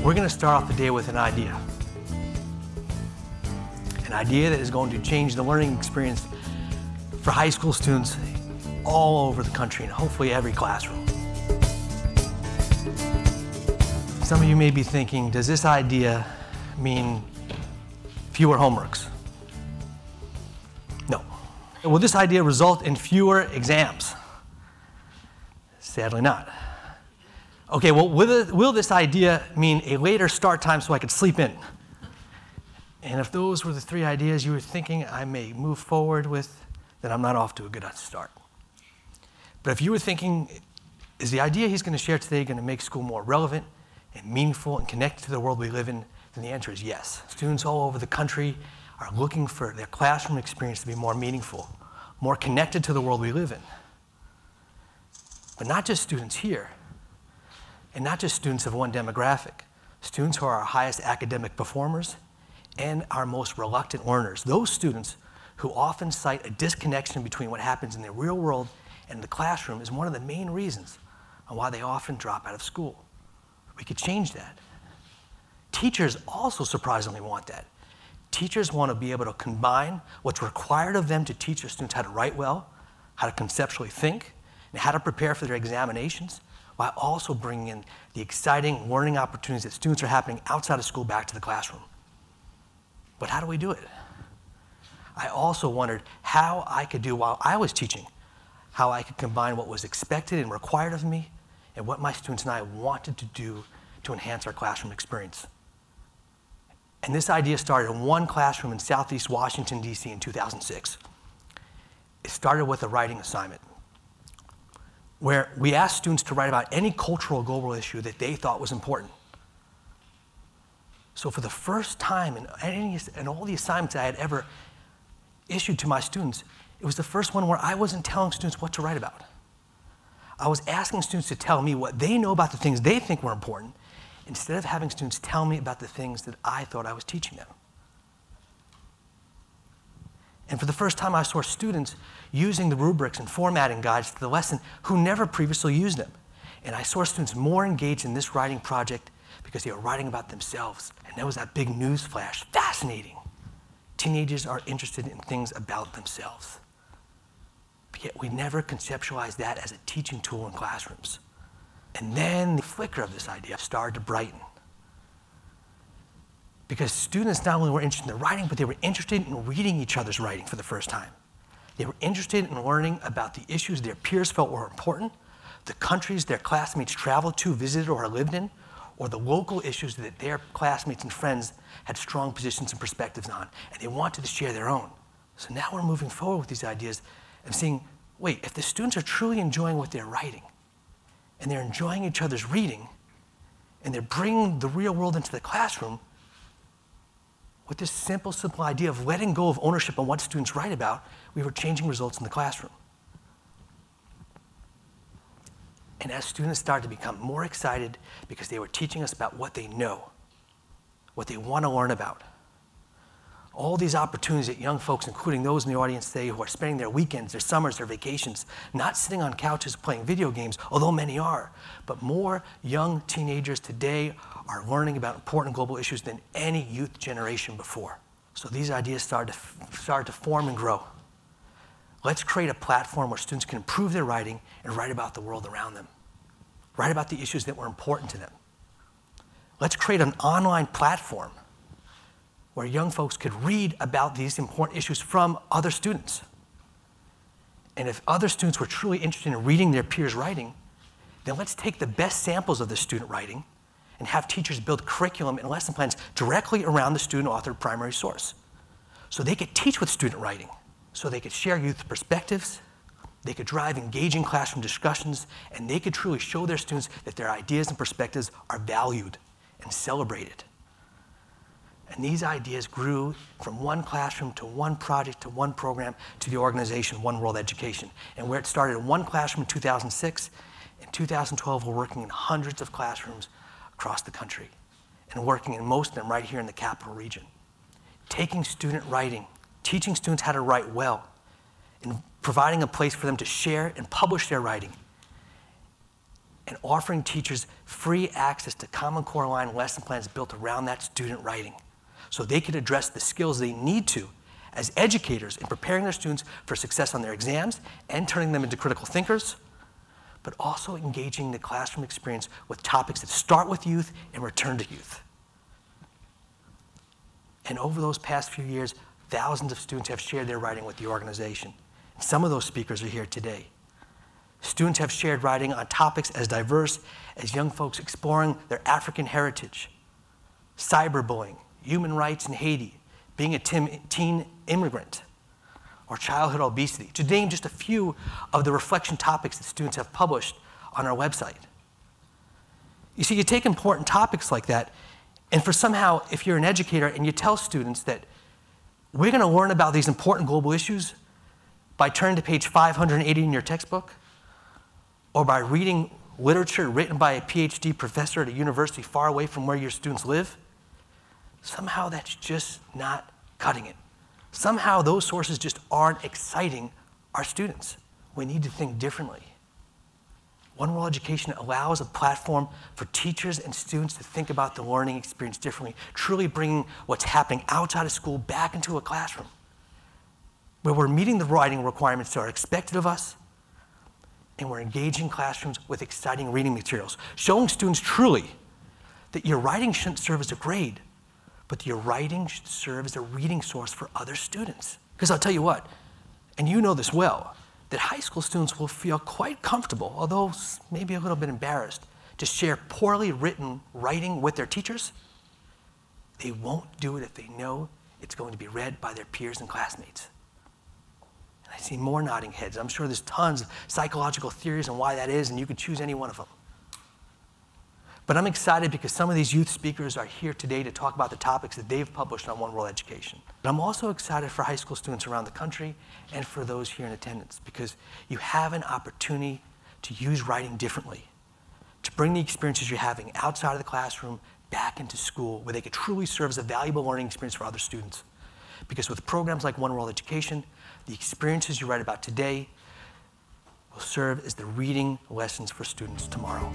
We're going to start off the day with an idea. An idea that is going to change the learning experience for high school students all over the country and hopefully every classroom. Some of you may be thinking, does this idea mean fewer homeworks? No. Will this idea result in fewer exams? Sadly not. Okay, well, will this idea mean a later start time so I could sleep in? And if those were the three ideas you were thinking I may move forward with, then I'm not off to a good start. But if you were thinking, is the idea he's going to share today going to make school more relevant and meaningful and connected to the world we live in, then the answer is yes. Students all over the country are looking for their classroom experience to be more meaningful, more connected to the world we live in. But not just students here, and not just students of one demographic, students who are our highest academic performers and our most reluctant learners. Those students who often cite a disconnection between what happens in the real world and the classroom is one of the main reasons on why they often drop out of school. We could change that. Teachers also surprisingly want that. Teachers want to be able to combine what's required of them to teach their students how to write well, how to conceptually think, and how to prepare for their examinations, while also bringing in the exciting learning opportunities that students are happening outside of school back to the classroom. But how do we do it? I also wondered how I could do while I was teaching, how I could combine what was expected and required of me and what my students and I wanted to do to enhance our classroom experience. And this idea started in one classroom in Southeast Washington, D.C. in 2006. It started with a writing assignment, where we asked students to write about any cultural or global issue that they thought was important. So for the first time in all the assignments I had ever issued to my students, it was the first one where I wasn't telling students what to write about. I was asking students to tell me what they know about the things they think were important, instead of having students tell me about the things that I thought I was teaching them. And for the first time, I saw students using the rubrics and formatting guides to the lesson who never previously used them. And I saw students more engaged in this writing project because they were writing about themselves. And there was that big news flash, fascinating. Teenagers are interested in things about themselves. But yet we never conceptualized that as a teaching tool in classrooms. And then the flicker of this idea started to brighten. Because students not only were interested in the writing, but they were interested in reading each other's writing for the first time. They were interested in learning about the issues their peers felt were important, the countries their classmates traveled to, visited, or lived in, or the local issues that their classmates and friends had strong positions and perspectives on, and they wanted to share their own. So now we're moving forward with these ideas and seeing, wait, if the students are truly enjoying what they're writing, and they're enjoying each other's reading, and they're bringing the real world into the classroom, with this simple idea of letting go of ownership on what students write about, we were changing results in the classroom. And as students started to become more excited because they were teaching us about what they know, what they want to learn about, all these opportunities that young folks, including those in the audience today who are spending their weekends, their summers, their vacations, not sitting on couches playing video games, although many are, but more young teenagers today are learning about important global issues than any youth generation before. So these ideas started to form and grow. Let's create a platform where students can improve their writing and write about the world around them. Write about the issues that were important to them. Let's create an online platform where young folks could read about these important issues from other students. And if other students were truly interested in reading their peers' writing, then let's take the best samples of the student writing and have teachers build curriculum and lesson plans directly around the student-authored primary source. So they could teach with student writing, so they could share youth perspectives, they could drive engaging classroom discussions, and they could truly show their students that their ideas and perspectives are valued and celebrated. And these ideas grew from one classroom to one project to one program to the organization One World Education. And where it started in one classroom in 2006, in 2012 we're working in hundreds of classrooms across the country and working in most of them right here in the capital region. Taking student writing, teaching students how to write well, and providing a place for them to share and publish their writing and offering teachers free access to Common Core Line lesson plans built around that student writing, so they can address the skills they need to as educators in preparing their students for success on their exams and turning them into critical thinkers, but also engaging the classroom experience with topics that start with youth and return to youth. And over those past few years, thousands of students have shared their writing with the organization. And some of those speakers are here today. Students have shared writing on topics as diverse as young folks exploring their African heritage, cyberbullying, human rights in Haiti, being a teen immigrant, or childhood obesity, to name just a few of the reflection topics that students have published on our website. You see, you take important topics like that, and for somehow, if you're an educator and you tell students that we're going to learn about these important global issues by turning to page 580 in your textbook, or by reading literature written by a PhD professor at a university far away from where your students live, somehow that's just not cutting it. Somehow those sources just aren't exciting our students. We need to think differently. One World Education allows a platform for teachers and students to think about the learning experience differently, truly bringing what's happening outside of school back into a classroom, where we're meeting the writing requirements that are expected of us, and we're engaging classrooms with exciting reading materials, showing students truly that your writing shouldn't serve as a grade, but your writing should serve as a reading source for other students. Because I'll tell you what, and you know this well, that high school students will feel quite comfortable, although maybe a little bit embarrassed, to share poorly written writing with their teachers. They won't do it if they know it's going to be read by their peers and classmates. And I see more nodding heads. I'm sure there's tons of psychological theories on why that is, and you could choose any one of them. But I'm excited because some of these youth speakers are here today to talk about the topics that they've published on One World Education. But I'm also excited for high school students around the country and for those here in attendance, because you have an opportunity to use writing differently, to bring the experiences you're having outside of the classroom back into school, where they could truly serve as a valuable learning experience for other students. Because with programs like One World Education, the experiences you write about today will serve as the reading lessons for students tomorrow.